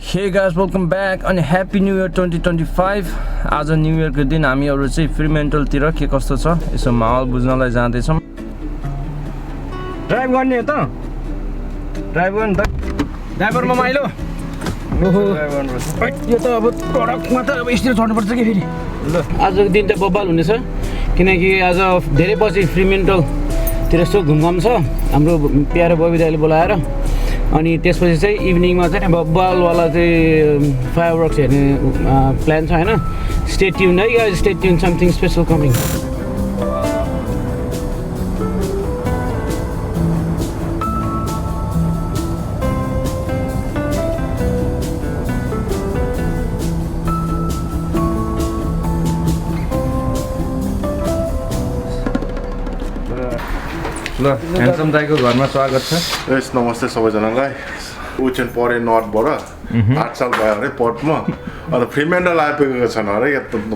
Hey guys, welcome back and happy new year 2025. आज new year को दिन हामीहरु चाहिँ फ्रीमेन्टल तिर के कस्तो छ यसो माहौल बुझ्नलाई जाँदै छौं। ड्राइभ गर्ने हो त? ड्राइभ गर्ने त? ड्राइभरमा माइलो। ओहो यो त अब ट्रकमा त अब स्टिल चढ्नु पर्छ के फेरि। ल आजको दिन त बब्बाल हुनेछ किनकि आज धेरै पछि फ्रीमेन्टल तिर यसो घुमघाम छ हाम्रो प्यारो बबी दाइले बोलाएर अनि त्यसपछि चाहिँ इभिनिङमा चाहिँ बब्बालवाला चाहिँ फायरवर्क्स हेर्ने प्लान छ हैन। स्टे ट्युन है guys, stay tune, something special coming. ल ह्यान्डसम दाइको घरमा स्वागत छ। यस नमस्ते सबैजनालाई। उचेन परे नर्थबाट 8 साल भयो अरे पटमा अन्त फ्रीमेन्टल आइपुगेको छन् अरे।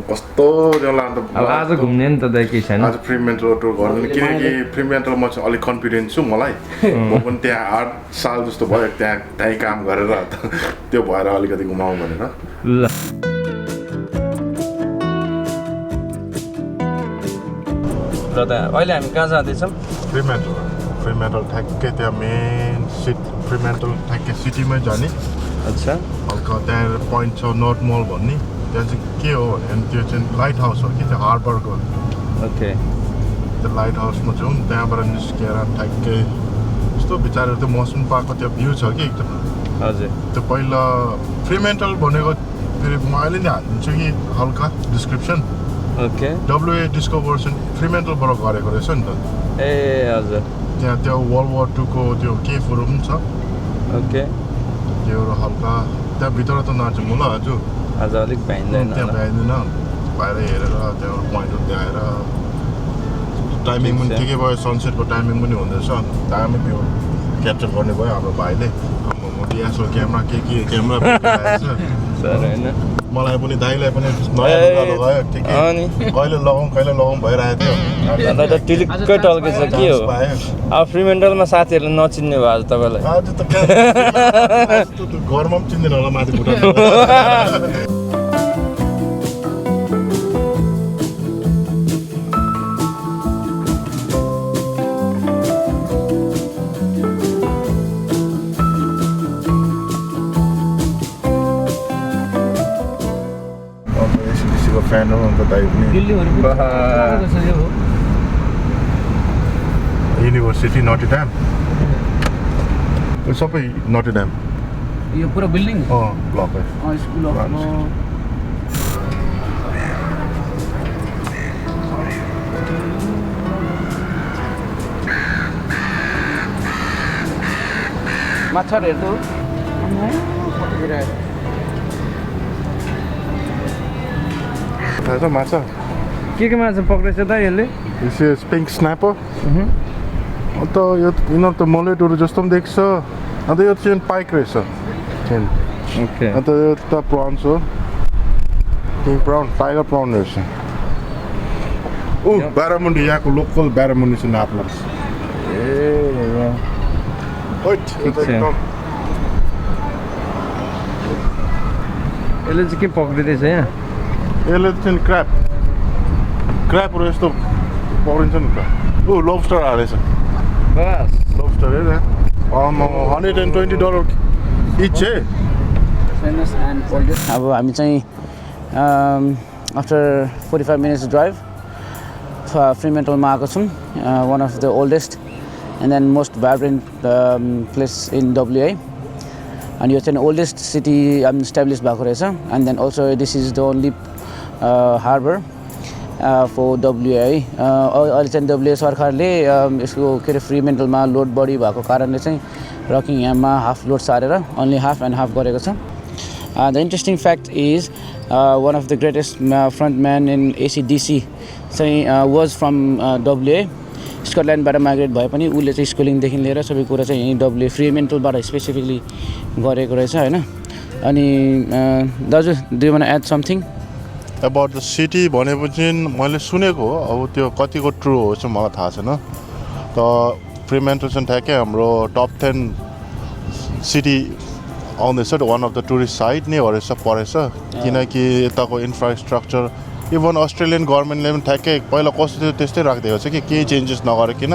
कस्तो जला अन्त अब आज घुम्ने नि त दाइ के छैन। आज फ्रीमेन्टल टुर गर्नु किनकि फ्रीमेन्टल म चाहिँ अलिक कन्फिडेन्ट छु मलाई। म पनि त्यहाँ 8 साल जस्तो भयो त्यहीँ काम गरेर त्यो भएर अलिकति घुमाउँ भनेर। ल र त अहिले हामी कहाँ जाँदैछौँ? फ्रीमेन्टल ठ्याक्कै त्यहाँ मेन फ्रीमेन्टल ठ्याक्कै सिटीमै जाने। अच्छा हल्का त्यहाँ पोइन्ट छ नर्थ मल भन्ने, त्यहाँ चाहिँ के हो भने त्यो चाहिँ लाइट हाउस हो कि त्यो हार्बरको। ओके त्यो लाइट हाउसमा जाउँ, त्यहाँबाट निस्किएर ठ्याक्कै यस्तो बिचारेर त्यो मौसम पार्कको त्यो भ्यू छ कि एकदम। हजुर त्यो पहिला फ्रीमेन्टल भनेको फेरि म अहिले नै हालिदिन्छु कि हल्का डिस्क्रिप्सन। ओके WA डिस्कभरेसन फ्रीमेन्टलबाट गरेको रहेछ नि त। ए हजुर त्यहाँ त्यो वर्ल्ड वार 2 को त्यो केफहरू पनि छ। ओके त्योहरू हल्का त्यहाँभित्र त नजाउँ ल आज। आज अलिक भ्याइँदैन त्यहाँ भ्याइँदैन, बाहिर हेरेर त्यहाँबाट पोइन्टहरू देखाएर टाइमिङ पनि के भयो, सनसेटको टाइमिङ पनि हुँदैछ। दामी त्यो क्याप्चर गर्ने भयो हाम्रो भाइले। डिएसएलआर क्यामेरा के क्यामेरा सर होइन मलाई पनि दाइलाई पनि नयाँ लुगा लगायो ठिकै। कहिले लगाउँ भइरहेको थियो। अन्त त टिलिक्कै टल्केछ के हो अब फ्रीमेन्टलमा साथीहरूले नचिन्ने भयो आज तपाईँलाई। आज त घरमा पनि चिन्दैन होला माथि भुटान। फ्यान हो अन्त दाइ पनि युनिभर्सिटी नटिडाम सबै नटिडाम यो पुरा बिल्डिङ ब्लक है स्कुल अफ माछाहरू हेर्नु थाहा छ माछा के माछा पक्रेछ त यसले? पिङ्क स्न्यापर। अन्त यो यिनीहरू त मलेटहरू जस्तो पनि देख्छ। अन्त यो चाहिँ पाइक रहेछ चेन। ओके अन्त यो त प्रन्स हो, किङ प्राउन, टाइगर प्राउन रहेछ। ब्यारामुन्डी यहाँको लोकल ब्यारामुन्डी छ नाप्ला। यसले चाहिँ के पक्रिँदैछ यहाँ? यसले चाहिँ क्र्यापहरू यस्तो पक्रिन्छ नि त। लबस्टर हालेछ। बस लबस्टर हेर $120 इच है। अब हामी चाहिँ आफ्टर 45 मिनट्स ड्राइभ फ्रीमेन्टलमा आएको छौँ। One of the oldest and then most vibrant place in WA। अनि यो चाहिँ ओल्डेस्ट सिटी इस्टाब्लिस भएको रहेछ। And then also this is the only harbour for WA। अहिले चाहिँ WA सरकारले यसको के अरे फ्रीमेन्टलमा लोड बढी भएको कारणले चाहिँ रकिङह्याममा हाफ लोड सारेर ओन्ली हाफ एन्ड हाफ गरेको छ। The interesting fact is one of the greatest front man in ACDC चाहिँ वाज फ्रम WA। स्कटल्यान्डबाट माइग्रेट भए पनि उसले चाहिँ स्कुलिङदेखि लिएर सबै कुरा चाहिँ यहीँ WA फ्रीमेन्टलबाट स्पेसिफिकली गरेको रहेछ होइन। अनि दाजु do you want add something about the city भनेपछि मैले सुनेको हो, अब त्यो कतिको ट्रु हो चाहिँ मलाई थाहा छैन। त फ्रीमेन्टल चाहिँ ठ्याक्कै हाम्रो टप 10 सिटी आउँदैछ one of the tourist site नै रहेछ परेछ किनकि यताको इन्फ्रास्ट्रक्चर इभन अस्ट्रेलियन गभर्मेन्टले पनि ठ्याक्कै पहिला कस्तो थियो त्यस्तै राखिदिएको छ कि केही चेन्जेस नगरिकन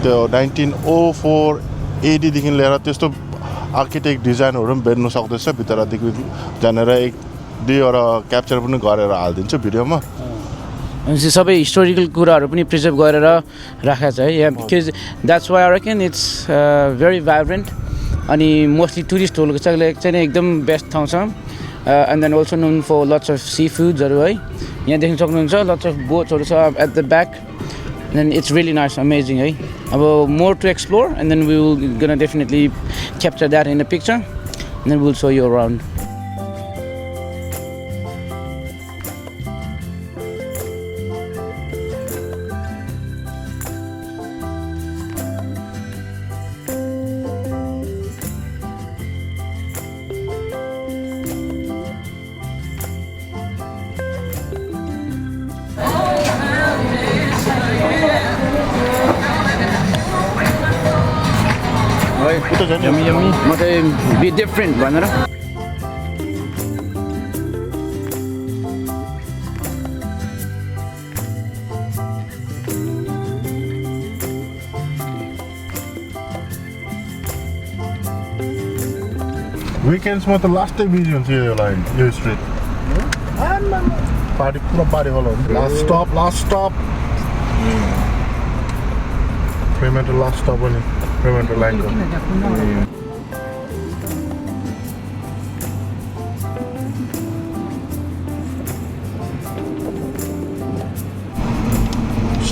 त्यो 1904 AD देखि लिएर त्यस्तो आर्किटेक्ट डिजाइनहरू पनि बेच्नु सक्दैछ भित्रदेखि जानेर 1-2वटा क्याप्चर पनि गरेर हालिदिन्छु भिडियोमा सबै हिस्टोरिकल कुराहरू पनि प्रिजर्भ गरेर राखेको छ है because that's why I reckon it's very vibrant अनि मोस्टली टुरिस्टहरूको चाहिँ एकदम बेस्ट ठाउँ छ and then also known for lots of sea फुड्सहरू है यहाँ देख्न सक्नुहुन्छ लट्स अफ बोट्सहरू छ at the back then it's really nice amazing है अब more to explore and then we will gonna definitely capture that in a picture and then will show you around Yummy, yummy. म चाहिँ be different भनेर विकेन्ड्समा त लास्टै busy हुन्छ यो line यो street party पुरा पार्टी होला हुन्छ लास्ट स्टप फ्रीमेन्टल लास्ट स्टप पनि फ्रीमेन्टल लाइनको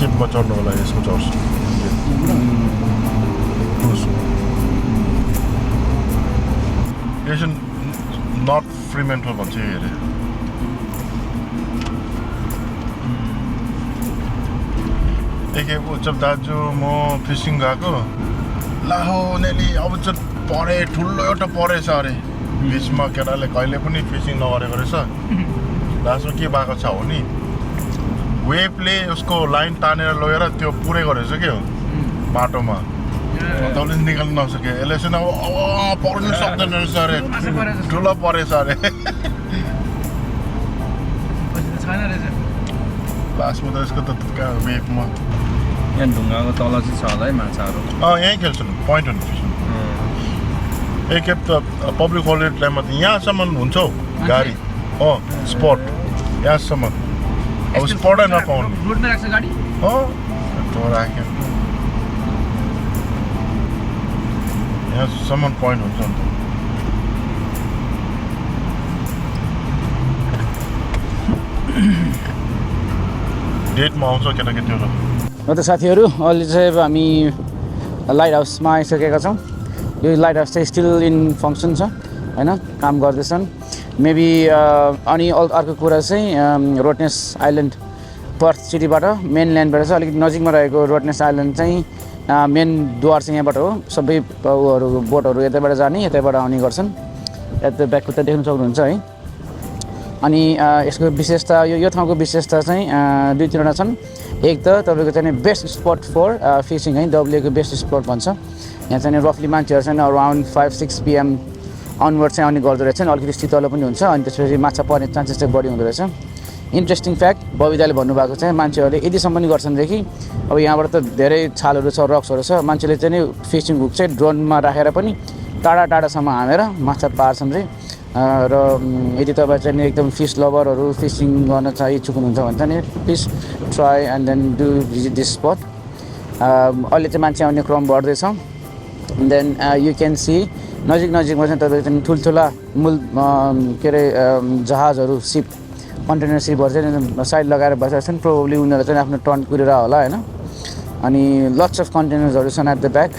सिपमा चढ्नुको लागि यसको चढ्छ यो चाहिँ नर्थ फ्रीमेन्टल भन्छ यो एरिया एकखेप उच्चप दाजु म फिसिङ गएको लाहो नेली अब चाहिँ परे ठुलो एउटा परेछ अरे बिचमा केटाले कहिले पनि फिसिङ नगरेको रहेछ लास्टमा के भएको छ हो नि वेभले उसको लाइन तानेर लगेर त्यो पुरेको रहेछ के हो बाटोमा तपाईँले निकाल्नु नसक्यो यसले चाहिँ अब पर्नु सक्दैन रहेछ अरे ठुलो परेछ अरे लास्टमा त यसको त वेभमा यहाँ ढुङ्गाको तल चाहिँ छ होला है माछाहरू यहीँ खेल्छन् पोइन्ट हुनु फिस्नु एकखेप त पब्लिक होलिडे टाइममा त यहाँसम्म हुन्छ हौ गाडी स्पट यहाँसम्म अब स्पटै नपाउनु रोडमा राख्छ गाडी त्यो राख्यो यहाँसम्म पोइन्ट हुन्छ नि त डेटमा आउँछ केटाकेटीहरू र त साथीहरू अहिले चाहिँ अब हामी लाइट हाउसमा आइसकेका छौँ यो लाइट हाउस चाहिँ स्टिल इन फङ्सन छ होइन काम गर्दैछन् मेबी अनि अर्को कुरा चाहिँ रोटनेस आइल्यान्ड पर्थ सिटीबाट मेन ल्यान्डबाट चाहिँ अलिकति नजिकमा रहेको रोटनेस आइल्यान्ड चाहिँ मेन द्वार चाहिँ यहाँबाट हो सबै उहरू बोटहरू यतैबाट जाने यतैबाट आउने गर्छन् यता ब्याकको त देख्न सक्नुहुन्छ है अनि यसको विशेषता यो ठाउँको विशेषता चाहिँ 2-3वटा छन् एक त तपाईँको चाहिँ बेस्ट स्पट फर फिसिङ है डब्लुएको बेस्ट स्पट भन्छ यहाँ चाहिँ रफली मान्छेहरू चाहिँ अराउन्ड 5-6 PM अनवर्ड चाहिँ आउने गर्दो रहेछ अलिकति शीतलो पनि हुन्छ अनि त्यसपछि माछा पर्ने चान्सेस चाहिँ बढी हुँदो रहेछ इन्ट्रेस्टिङ फ्याक्ट बबिदाले भन्नुभएको चाहिँ मान्छेहरूले यतिसम्म पनि गर्छन् देखि अब यहाँबाट त धेरै छालहरू छ रक्सहरू छ मान्छेले चाहिँ नि फिसिङ हुक चाहिँ ड्रोनमा राखेर पनि टाढासम्म हामेर माछा पार्छन् रे र यदि तपाईँ चाहिँ एकदम फिस लभरहरू फिसिङ गर्न चाहिँ इच्छुक हुनुहुन्छ भने चाहिँ please try and then do visit this spot अहिले चाहिँ मान्छे आउने क्रम बढ्दैछ देन यु क्यान सी नजिकमा चाहिँ तपाईँको चाहिँ ठुल्ठुला के अरे जहाजहरू सिप कन्टेनर सिपहरू चाहिँ साइड लगाएर बसेका छन् प्रोबब्ली उनीहरू चाहिँ आफ्नो टर्न कुरेर होला होइन अनि लट्स अफ कन्टेनर्सहरू छन् at the back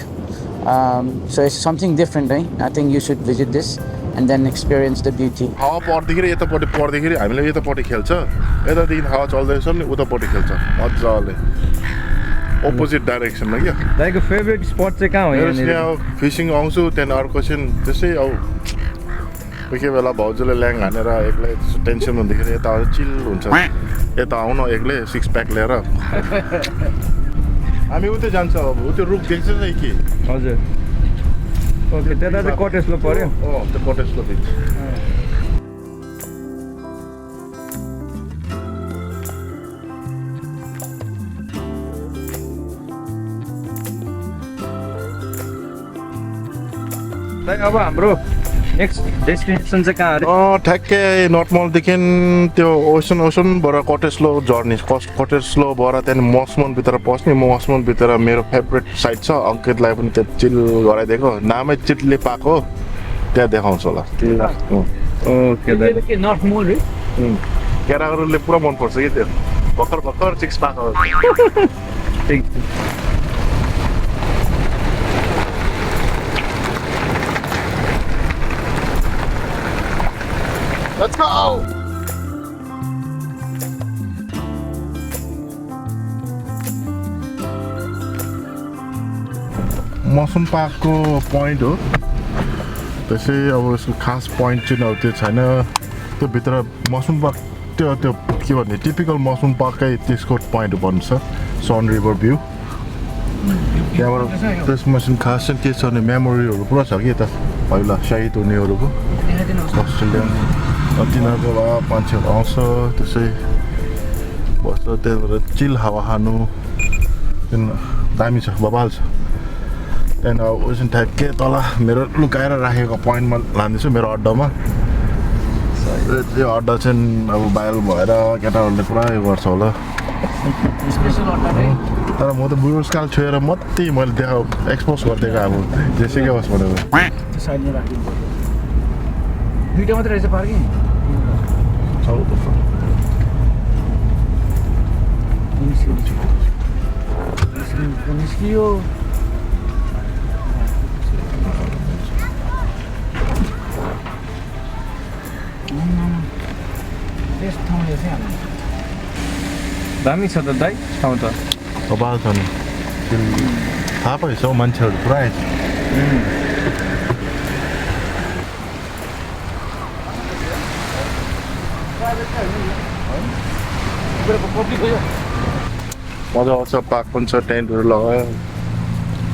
so it's something different है I think you should visit this and then experience the beauty हावा पर्दाखेरि यतापट्टि पर्दाखेरि हामीले यतापट्टि खेल्छ यतादेखि हावा चल्दैछ नि उतापट्टि खेल्छ मजाले अपोजिट डाइरेक्सनमा क्या दाइको फेभरेट स्पट चाहिँ कहाँ हो यहाँ फिसिङ आउँछु त्यहाँदेखि अर्को चाहिँ त्यसै अब कोही कोही बेला भाउजूले ल्याङ हानेर एक्लै टेन्सन हुँदाखेरि यता चिल हुन्छ यता आउनु एक्लै 6 प्याक लिएर हामी उतै जान्छ अब त्यो रुख देख्छ कि हजुर ओके त्यता चाहिँ कटेज लो पर्यो त्यो कटेजको बिच अब हाम्रो नेक्स्ट डेस्टिनेसन चाहिँ कहाँ अरे ठ्याक्कै नर्थ मलदेखि त्यो ओसनबाट कटेज लो झर्ने कटेज लो भएर त्यहाँदेखि मसमनभित्र पस्ने मसमनभित्र मेरो फेभरेट साइट छ अङ्कितलाई पनि त्यो चिल गराइदिएको नामै चिटले पाएको त्यहाँ देखाउँछ होला ओके नर्थ मोल रे केटाहरूले पुरा मनपर्छ कि त्यो भर्खर चिक्स पाएको ठिक Let's go! मौसम पार्कको पोइन्ट हो त्यसै अब यसको खास पोइन्ट चाहिँ अब त्यो छैन त्यो भित्र मौसम पार्क त्यो के भन्ने टिपिकल मौसम पार्ककै त्यसको पोइन्ट बन्छ सन रिभर भ्यू त्यहाँबाट त्यसमा चाहिँ खास चाहिँ के छ भने मेमोरीहरू पुरा छ कि यता पहिला सहिद हुनेहरूको अस्ट्रेलियन तिनीहरूको भए मान्छेहरू आउँछ त्यसै बस्छ त्यहाँबाट चिल हावा खानु दामी छ बबाल छ त्यहाँदेखि अब उयो चाहिँ ठ्याक्कै तल मेरो लुकाएर राखेको पोइन्टमा लाँदैछु मेरो अड्डामा त्यो अड्डा चाहिँ अब भाइरल भएर केटाहरूले पुरा उयो गर्छ होला तर म त बुढोसकाल छोएर मात्रै मैले देखा एक्सपोज गरिदिएको अब जेसुकै होस् भनेर दुईटा मात्रै रहेछ पार्किङ निस्कियो दामी छ त दाइ ठाउँ त बबाल छ नि थाहा पाइछ हौ मान्छेहरू पुरा आएछ मजा आउँछ पार्क पनि छ टेन्टहरू लगायो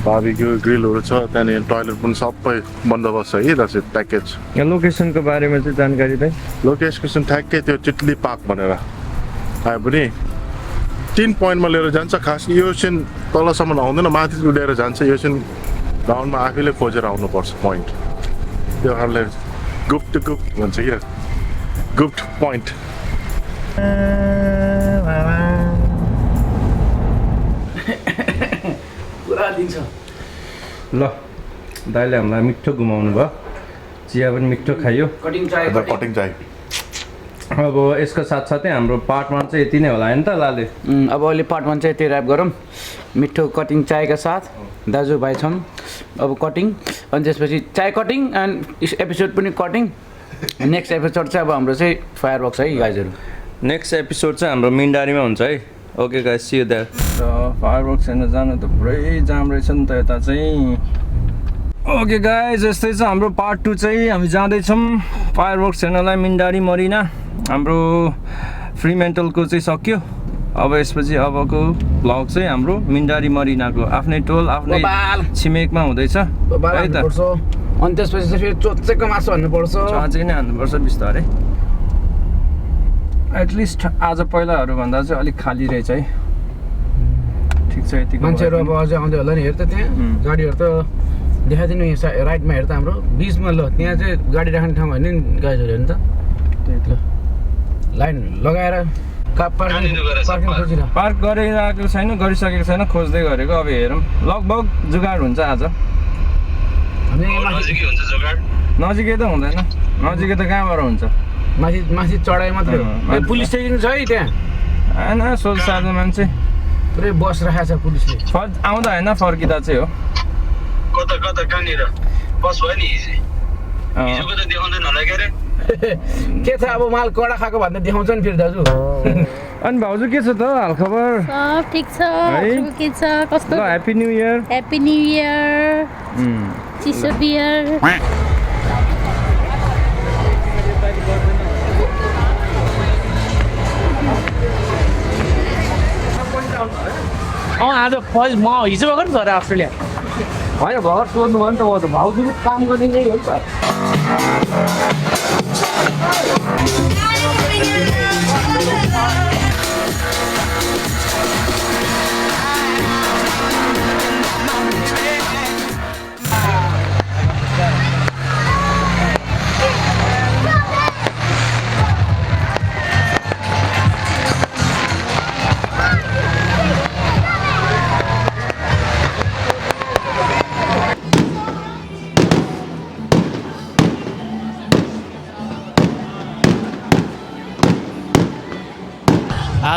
बार्बिक्यू ग्रिलहरू छ त्यहाँदेखि टोइलेट पनि सबै बन्दोबस्त छ कि दाजु प्याकेज यहाँ लोकेसनको बारेमा चाहिँ जानकारी दाइ लोकेसन ठ्याक्कै त्यो चिटली पार्क भनेर आयो भने 3 पोइन्टमा लिएर जान्छ खास यो चाहिँ तलसम्म आउँदैन माथि लिएर जान्छ यो चाहिँ ग्राउन्डमा आफैले खोजेर आउनुपर्छ पोइन्ट त्यो कारणले गुप्त भन्छ क्या गुप्त पोइन्ट पुरा दिन्छ ल दाइले हामीलाई मिठो घुमाउनु भयो चिया पनि मिठो खायो कटिङ चाहियो कटिङ चाहिँ अब यसको साथसाथै हाम्रो पार्ट 1 चाहिँ यति नै होला हैन त लाले अब अहिले पार्ट 1 चाहिँ यति ऱ्याप गरौँ मिठो कटिङ चायका साथ दाजुभाइ छौँ अब कटिङ अनि त्यसपछि चाय कटिङ एन्ड एपिसोड पनि कटिङ नेक्स्ट एपिसोड चाहिँ अब हाम्रो चाहिँ फायर वर्क्स है गाइजहरू नेक्स्ट एपिसोड चाहिँ हाम्रो मिन्डारीमा हुन्छ है okay guys see you there र फायर वर्क्स हेर्न जानु त पुरै जाम रहेछ नि त यता चाहिँ ओके गाइस यस्तै छ हाम्रो पार्ट 2 चाहिँ हामी जाँदैछौँ फायर वर्क्स हेर्नलाई मिन्डारी मरिना हाम्रो फ्रीमेन्टलको चाहिँ सक्यो अब यसपछि अबको भ्लग चाहिँ हाम्रो मिन्डारी मरिनाको आफ्नै टोल आफ्नै छिमेकमा हुँदैछ है त अनि त्यसपछि चाहिँ फेरि चोचेको मासु हान्नुपर्छ चोचे नै हान्नुपर्छ बिस्तारै एटलिस्ट आज पहिलाहरूभन्दा चाहिँ अलिक खाली रहेछ है ठिक छ यतिको मान्छेहरू अब अझै आउँदै होला नि हेर त त्यहाँ गाडीहरू त देखाइदिनु यहाँ राइटमा हेर त हाम्रो बिचमा ल त्यहाँ चाहिँ गाडी राख्ने ठाउँ होइन नि गाडीहरू हेर्नु त त्यही त लाइन लगाएर पार्क गरिरहेको छैन गरिसकेको छैन खोज्दै गरेको अब हेरौँ लगभग जुगाड हुन्छ आज नजिकै त हुँदैन नजिकै त कहाँबाट हुन्छ माथि चढाइ मात्रै हो पुलिस स्टेसन छ है त्यहाँ होइन सोच साझा मान्छे पुरै बस राखेको छ पुलिसले आउँदा होइन फर्किँदा चाहिँ हो कता कहाँनिर बस भयो नि हिजोको त देखाउँदैन होला के अरे के छ अब माल कडा खाएको भन्दा देखाउँछ नि फेरि दाजु अनि भाउजू के छ त हालखबर सब ठिक छ के छ कस्तो happy new year happy new year चिसो बियर आज म हिजो गएको नि त अस्ट्रेलिया होइन घर सोध्नु भयो नि त म त भाउजूले काम गर्ने नै हो नि त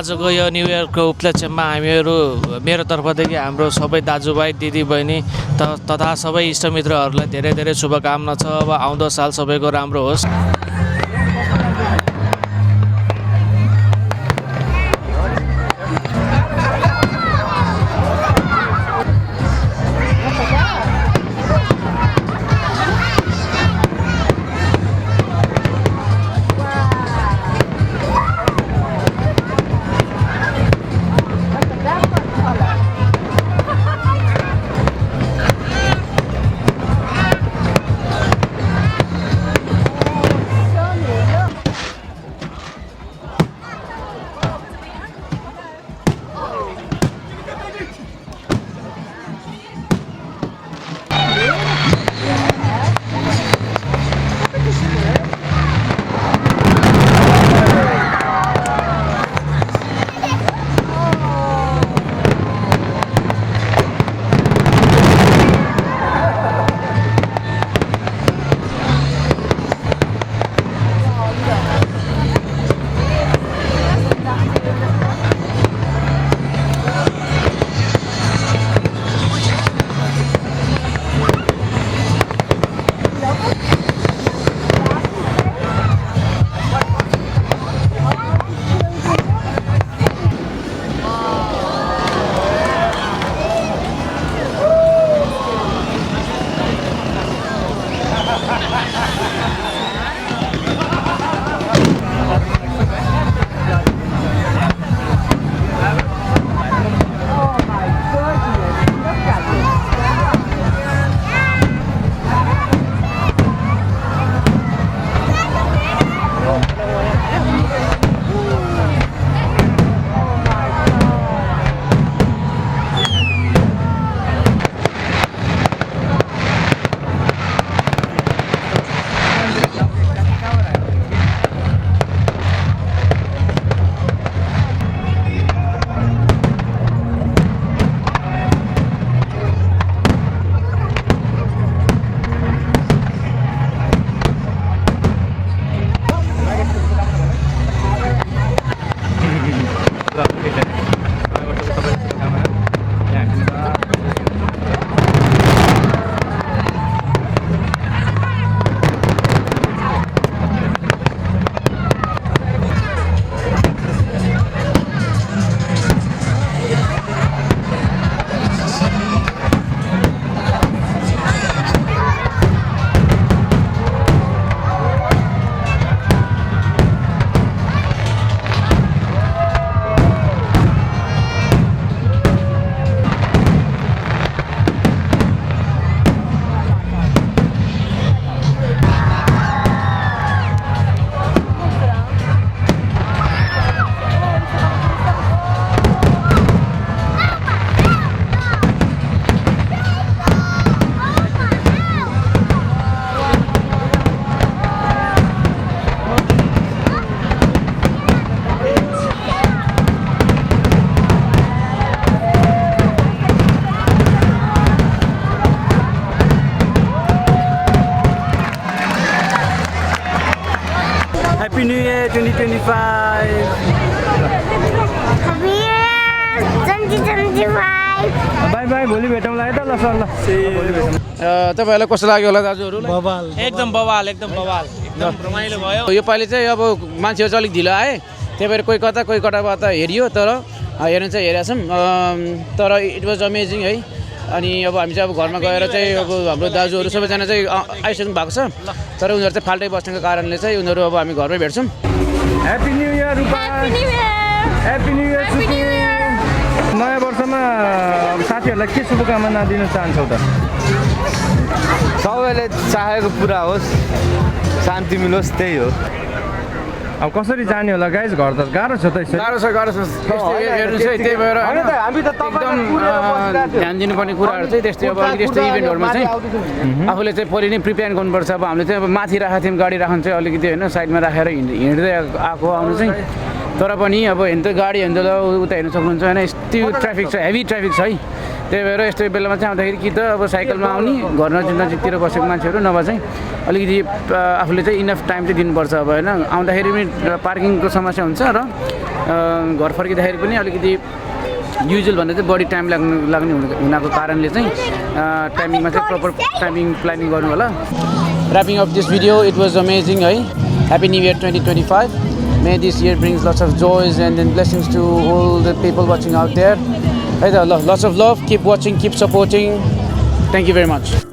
आजको यो न्यू इयरको उपलक्ष्यमा हामीहरू मेरो तर्फदेखि हाम्रो सबै दाजुभाइ दिदीबहिनी तथा सबै इष्टमित्रहरूलाई धेरै धेरै शुभकामना छ। अब आउँदो साल सबैको राम्रो होस्। Happy New Year 2025. Happy Year 2025. By by भोलि भेटौँला है त ल सर ल तपाईहरुलाई कस्तो लाग्यो होला दाजुहरुलाई? एकदम बवाल एकदम रमाइलो भयो। यो पालि चाहिँ अब मान्छेहरु चाहिँ अलिक ढिलो आए, त्यही भएर कोही कताबाट हेरियो, तर हेर्न चाहिँ हेरेका छौँ। तर इट वाज अमेजिङ है। अनि अब हामी चाहिँ अब घरमा गएर चाहिँ अब हाम्रो दाजुहरु सबैजना चाहिँ आइसक्नु भएको छ, तर उनीहरु चाहिँ फाल्टै बस्नुको कारणले चाहिँ उनीहरु अब हामी घरमै भेट्छौँ। ह्यापी न्यू इयर रुपा, ह्यापी न्यू इयर। नयाँ वर्षमा साथीहरुलाई के शुभकामना दिन चाहन्छौ त? तपाईँले चाहेको पुरा होस् शान्ति मिलोस् त्यही हो अब कसरी जाने होला गाइस घर त गाह्रो छ त गाह्रो छ हेर्नु चाहिँ त्यही भएर हामी त एकदम ध्यान दिनुपर्ने कुराहरू चाहिँ त्यस्तै अब अलिकति यस्तो इभेन्टहरूमा चाहिँ आफूले चाहिँ पहिले नै प्रिपेयर गर्नुपर्छ अब हामीले चाहिँ अब माथि राखेको थियौँ गाडी राख्नु चाहिँ अलिकति होइन साइडमा राखेर हिँड्दै आएको आउनु चाहिँ तर पनि अब हेर्नु त गाडी हेर्नु त उता हेर्नु सक्नुहुन्छ होइन यस्तो ट्राफिक छ हेभी ट्राफिक छ है त्यही भएर यस्तो बेलामा चाहिँ आउँदाखेरि कि त अब साइकलमा आउने घर नजिकतिर बसेको मान्छेहरू नभए चाहिँ अलिकति आफूले चाहिँ इनफ टाइम चाहिँ दिनुपर्छ अब होइन आउँदाखेरि पनि पार्किङको समस्या हुन्छ र घर फर्किँदाखेरि पनि अलिकति युजुअल भन्दा चाहिँ बढी टाइम लाग्ने हुनाको कारणले चाहिँ टाइमिङमा चाहिँ प्रपर टाइमिङ प्लानिङ गर्नु होला wrapping of this video it was amazing है happy new year 2025 May this year brings lots of joys and then blessings to all the people watching out there. Lots of love. Keep watching, keep supporting. Thank you very much.